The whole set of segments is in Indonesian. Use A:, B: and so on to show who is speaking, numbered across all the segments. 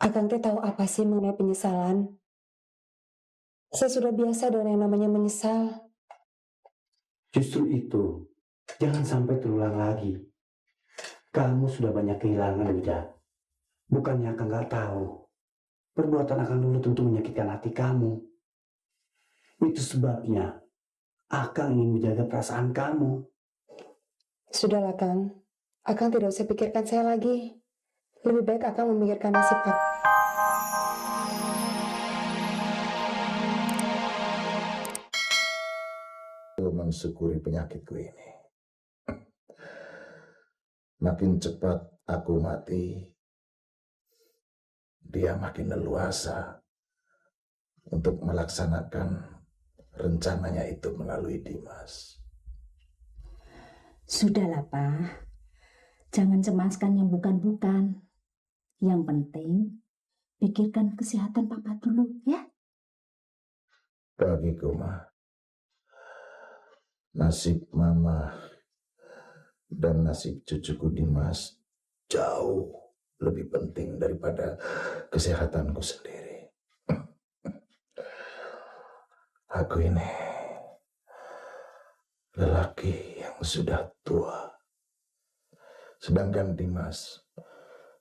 A: Akang teh tahu apa sih mengenai penyesalan? Saya sudah biasa dengan yang namanya menyesal.
B: Justru itu, jangan sampai terulang lagi. Kamu sudah banyak kehilangan, Wida. Bukannya Akang nggak tahu. Perbuatan Akang dulu tentu menyakitkan hati kamu. Itu sebabnya Akang ingin menjaga perasaan kamu.
A: Sudahlah, Kang. Akang tidak usah pikirkan saya lagi. Lebih baik Akang memikirkan nasib Akang.
C: Mensyukuri penyakitku ini. Makin cepat aku mati, dia makin leluasa untuk melaksanakan rencananya itu melalui Dimas.
D: Sudahlah, Pak. Jangan cemaskan yang bukan-bukan. Yang penting, pikirkan kesehatan Papa dulu, ya.
C: Bagiku mah, nasib Mama dan nasib cucuku Dimas jauh lebih penting daripada kesehatanku sendiri. Aku ini lelaki yang sudah tua. Sedangkan Dimas,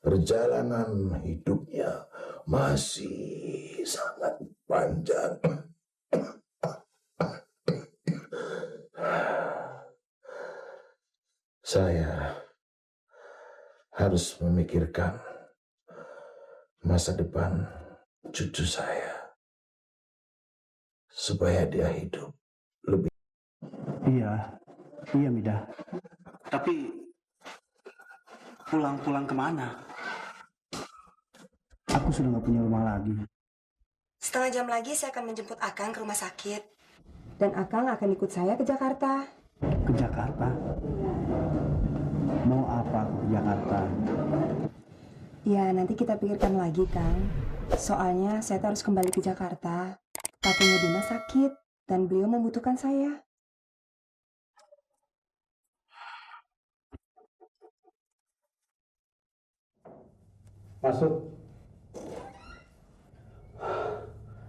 C: perjalanan hidupnya masih sangat panjang. Saya harus memikirkan masa depan cucu saya supaya dia hidup lebih.
B: Iya, iya Mida. Tapi pulang-pulang kemana? Aku sudah nggak punya rumah lagi.
A: Setengah jam lagi saya akan menjemput Akang ke rumah sakit. Dan Akang akan ikut saya ke Jakarta.
B: Ke Jakarta? Mau apa aku ke Jakarta?
A: Ya, nanti kita pikirkan lagi, Kang. Soalnya saya harus kembali ke Jakarta. Papinya Dimas sakit dan beliau membutuhkan saya.
B: Masuk.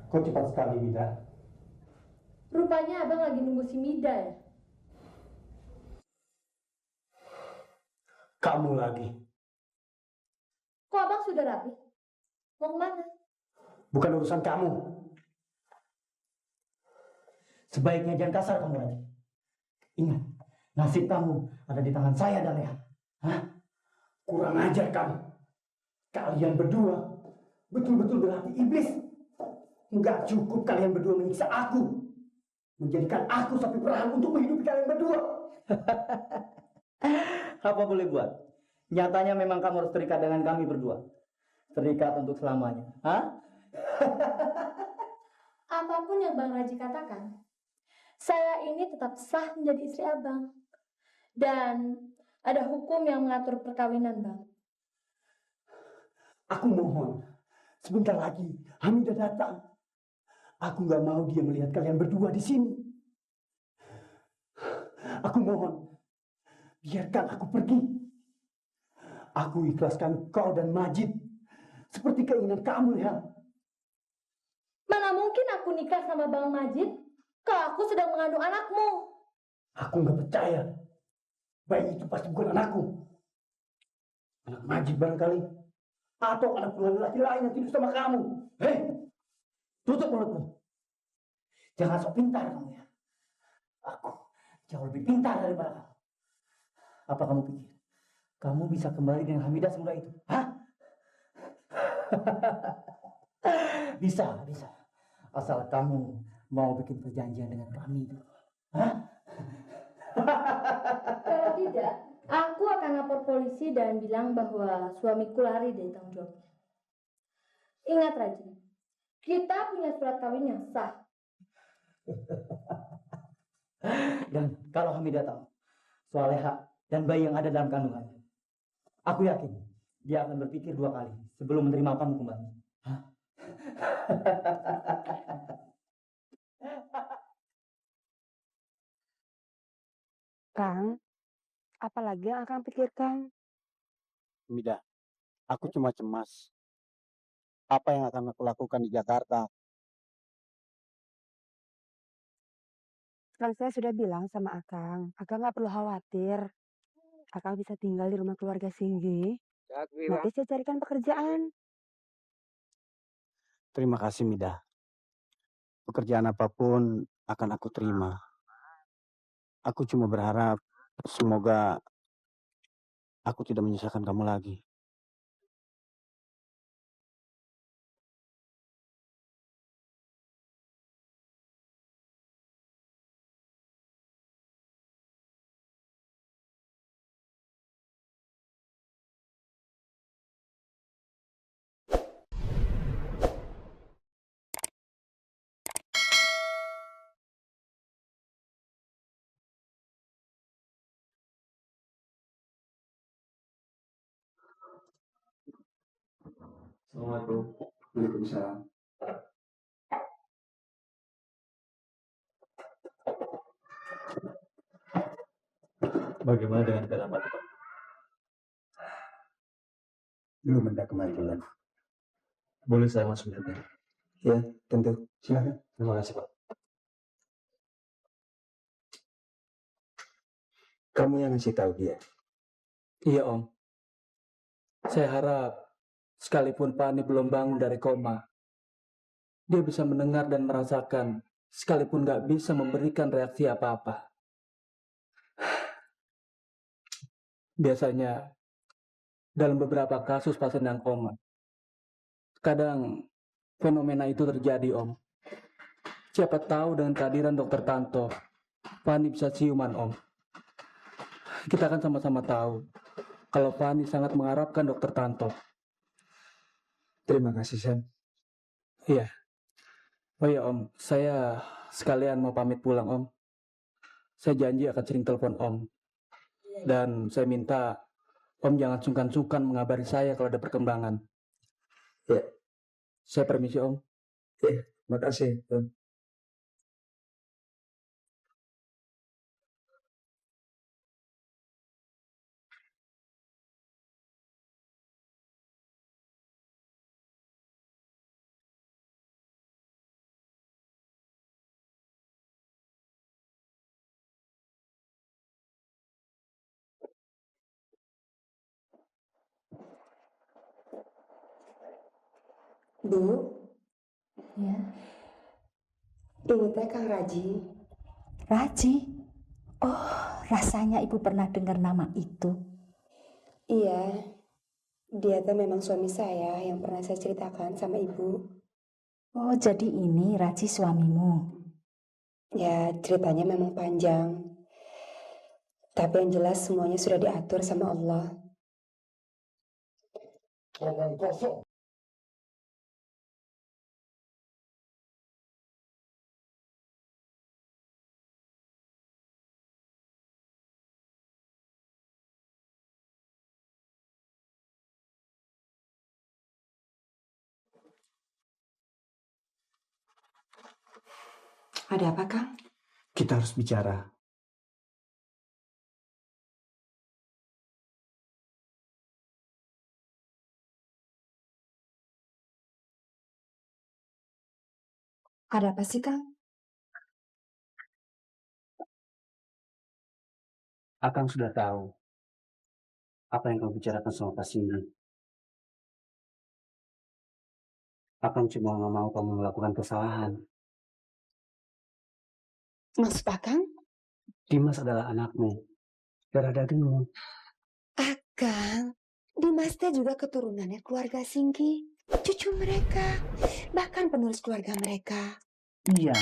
B: Kok cepat sekali, Mida?
E: Rupanya abang lagi nunggu si Mida ya?
B: Kamu lagi.
E: Kok abang sudah rapi? Mau kemana?
B: Bukan urusan kamu. Sebaiknya jangan kasar kamu lagi. Ingat, nasib kamu ada di tangan saya dan Leah. Hah? Kurang ajar kamu. Kalian berdua betul-betul berarti iblis. Enggak cukup kalian berdua menyiksa aku. Menjadikan aku sapi perah untuk menghidupi kalian berdua.
F: Apa boleh buat? Nyatanya memang kamu harus terikat dengan kami berdua. Terikat untuk selamanya. Hah?
E: Apapun yang Bang Raji katakan, saya ini tetap sah menjadi istri abang. Dan ada hukum yang mengatur perkawinan, Bang.
B: Aku mohon, sebentar lagi Hamidah datang. Aku nggak mau dia melihat kalian berdua di sini. Aku mohon, biarkan aku pergi. Aku ikhlaskan kau dan Majid seperti keinginan kamu, ya.
E: Mana mungkin aku nikah sama Bang Majid kalau aku sedang mengandung anakmu?
B: Aku nggak percaya. Bayi itu pasti bukan anakku. Anak Majid barangkali. Atau anak buah laki lain yang tidur sama kamu. Hei, tutup mulutmu. Jangan sok pintar kamu, ya. Aku jauh lebih pintar daripada kamu.
F: Apa kamu pikir? Kamu bisa kembali dengan Hamidah semudah itu? Hah? Bisa, bisa. Asal kamu mau bikin perjanjian dengan kami dulu. Hah?
E: Kalau tidak, aku akan lapor polisi dan bilang bahwa suamiku lari dari tanggung jawabnya. Ingat Raji, kita punya surat kawin yang sah.
F: Dan kalau Hamidah tahu soal Leha dan bayi yang ada dalam kandungannya, aku yakin dia akan berpikir dua kali sebelum menerima kamu kembali. Hah?
A: Kang, apalagi yang Akang pikirkan?
B: Mida, aku cuma cemas.
G: apa yang akan aku lakukan di Jakarta.
A: Kan saya sudah bilang sama Akang nggak perlu khawatir. Akang bisa tinggal di rumah keluarga Singgi. Nanti saya carikan pekerjaan.
G: Terima kasih, Mida. Pekerjaan apapun akan aku terima. Aku cuma berharap semoga aku tidak menyusahkan kamu lagi.
B: Assalamualaikum.
G: Waalaikumsalam.
B: Bagaimana dengan keadaan Pak?
G: Belum ada kemajuan.
B: Boleh saya masuk lihat?
G: Ya, tentu. Silakan.
B: Terima kasih Pak.
G: Kamu yang ngasih tahu dia.
H: Iya Om, saya harap sekalipun Pani belum bangun dari koma, dia bisa mendengar dan merasakan sekalipun nggak bisa memberikan reaksi apa-apa. Biasanya dalam beberapa kasus pasien yang koma, kadang fenomena itu terjadi Om. Siapa tahu dengan kehadiran Dokter Tanto, Pani bisa ciuman Om. Kita kan sama-sama tahu kalau Pani sangat mengharapkan Dokter Tanto.
G: Terima kasih, Sam.
H: Iya. Oh iya Om, saya sekalian mau pamit pulang Om. Saya janji akan sering telepon Om. Dan saya minta Om jangan sungkan-sungkan mengabari saya kalau ada perkembangan.
G: Ya.
H: Saya permisi Om.
G: Ya, makasih.
A: Bu,
D: Ya,
A: ini teh Kang Raji.
D: Raji. Oh, rasanya ibu pernah dengar nama itu.
A: Iya, dia teh memang suami saya yang pernah saya ceritakan sama ibu.
D: Oh, jadi ini Raji suamimu.
A: Ya, ceritanya memang panjang. Tapi yang jelas semuanya sudah diatur sama Allah.
C: Omong kosong.
A: Ada apa, Kang?
G: Kita harus bicara.
A: Ada apa sih, Kang?
G: Akang sudah tahu apa yang kamu bicarakan sama Pak Sindi. Akang cuma nggak mau kamu melakukan kesalahan.
A: Maksud Akang?
G: Dimas adalah anakmu, darah dagingmu.
A: Akang, Dimas teh juga keturunannya keluarga Singki. Cucu mereka, bahkan penulis keluarga mereka.
G: Iya,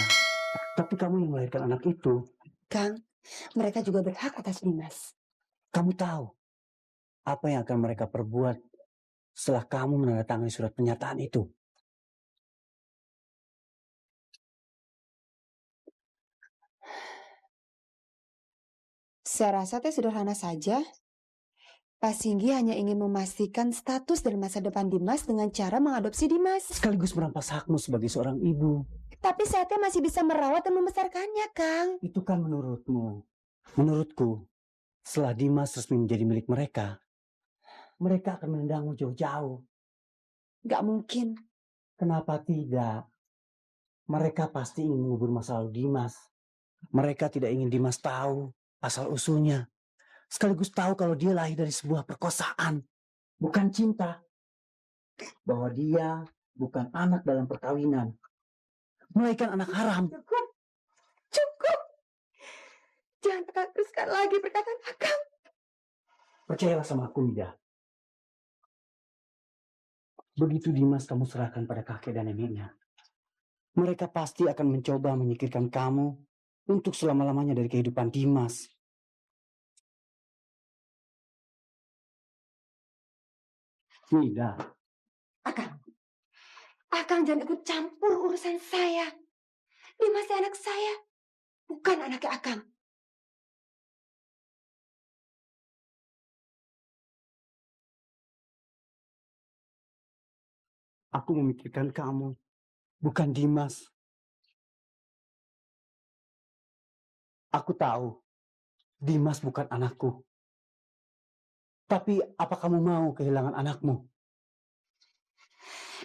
G: tapi kamu yang melahirkan anak itu.
A: Kang, mereka juga berhak atas Dimas.
G: Kamu tahu apa yang akan mereka perbuat setelah kamu menandatangani surat pernyataan itu?
A: Saya rasa teh sederhana saja. Pak Singgi hanya ingin memastikan status dan masa depan Dimas dengan cara mengadopsi Dimas.
G: Sekaligus merampas hakmu sebagai seorang ibu.
A: Tapi saya teh masih bisa merawat dan membesarkannya, Kang.
G: Itu kan menurutmu. Menurutku, setelah Dimas resmi menjadi milik mereka, mereka akan menendangmu jauh-jauh.
A: Gak mungkin.
G: Kenapa tidak? Mereka pasti ingin mengubur masa lalu Dimas. Mereka tidak ingin Dimas tahu asal-usulnya. Sekaligus tahu kalau dia lahir dari sebuah perkosaan, bukan cinta. Bahwa dia bukan anak dalam perkawinan, melainkan anak haram.
A: Cukup. Cukup. Jangan Akang teruskan lagi perkataan Akang.
G: Percayalah sama aku, Mida. Begitu Dimas kamu serahkan pada kakek dan neneknya, mereka pasti akan mencoba menyingkirkan kamu untuk selama-lamanya dari kehidupan Dimas. Mida.
A: Akang jangan ikut campur urusan saya. Dia masih anak saya, bukan anaknya Akang.
G: Aku memikirkan kamu, bukan Dimas. Aku tahu Dimas bukan anakku. Tapi apa kamu mau kehilangan anakmu?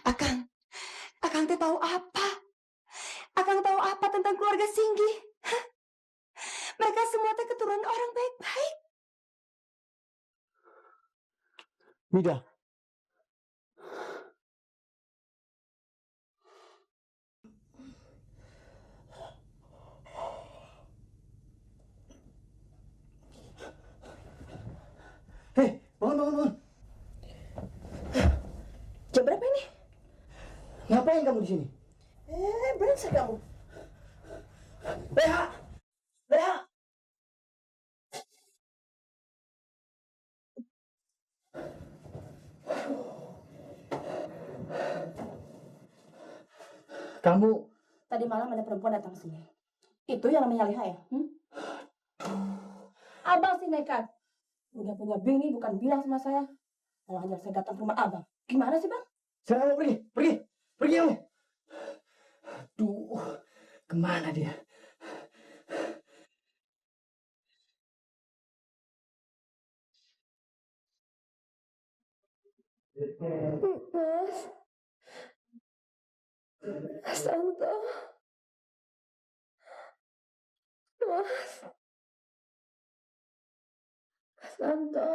A: Akang teh tahu apa? Akang tahu apa tentang keluarga Singgi? Hah? Mereka semua teh keturunan orang baik-baik.
G: Mida.
B: Hei, bangun.
A: Jam berapa ini?
B: Ngapain kamu di sini?
A: Brengsek kamu.
B: Leha! Leha! Kamu...
E: Tadi malam ada perempuan datang sini. Itu yang namanya Leha ya? Abang sih nekat. Udah punya bini bukan bilang sama saya. Kalau hanya saya datang ke rumah abang. Gimana sih bang?
B: Sekarang kamu pergi kamu. Duh, kemana dia?
E: Mas Santo. Mas Santo.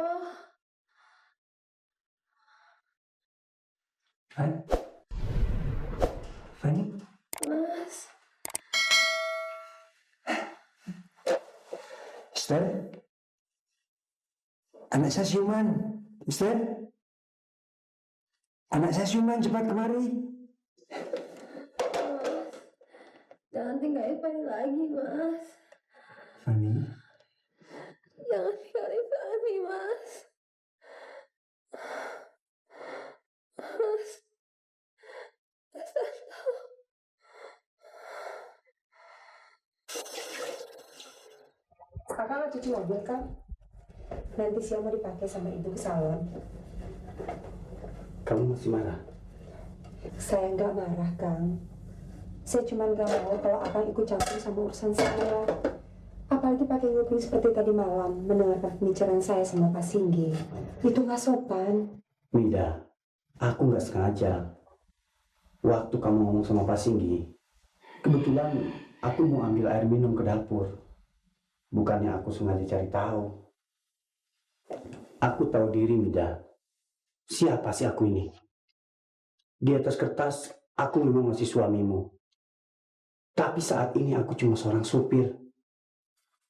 B: Fanny?
E: Mas.
C: Mister? Anak saya siuman. Mister? Anak saya siuman, cepat kemari.
E: Jangan tinggalin Fanny lagi, Mas.
C: Fanny?
E: Jangan tinggalin Fanny, Mas. Mas. Mas Santo.
A: Kakak cuci mobil kan? Nanti siang mau dipakai sama ibu ke salon.
G: Kamu masih marah?
A: Saya nggak marah, Kang. Saya cuma nggak mau kalau Akang ikut campur sama urusan saya. Apalagi pakai nguping seperti tadi malam, mendengarkan pembicaraan saya sama Pak Singgi. Itu nggak sopan.
G: Mida, aku nggak sengaja. Waktu kamu ngomong sama Pak Singgi, kebetulan aku mau ambil air minum ke dapur. Bukannya aku sengaja cari tahu. Aku tahu diri, Mida. Siapa sih aku ini? Di atas kertas, aku memang masih suamimu. Tapi saat ini aku cuma seorang supir.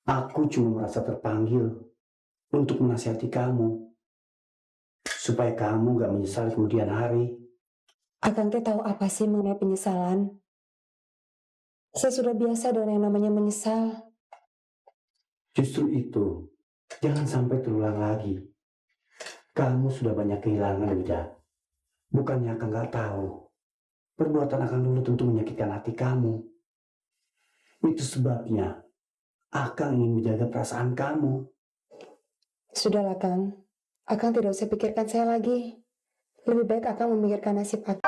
G: Aku cuma merasa terpanggil untuk menasihati kamu. Supaya kamu gak menyesal kemudian hari.
A: Akang teh tahu apa sih mengenai penyesalan? Saya sudah biasa dengan yang namanya menyesal.
G: Justru itu, jangan sampai terulang lagi. Kamu sudah banyak kehilangan, Mida. Bukannya Akang gak tahu. Perbuatan Akang dulu tentu menyakitkan hati kamu. Itu sebabnya Akang ingin menjaga perasaan kamu.
A: Sudahlah, Kang. Akang tidak usah pikirkan saya lagi. Lebih baik Akang memikirkan nasib Akang.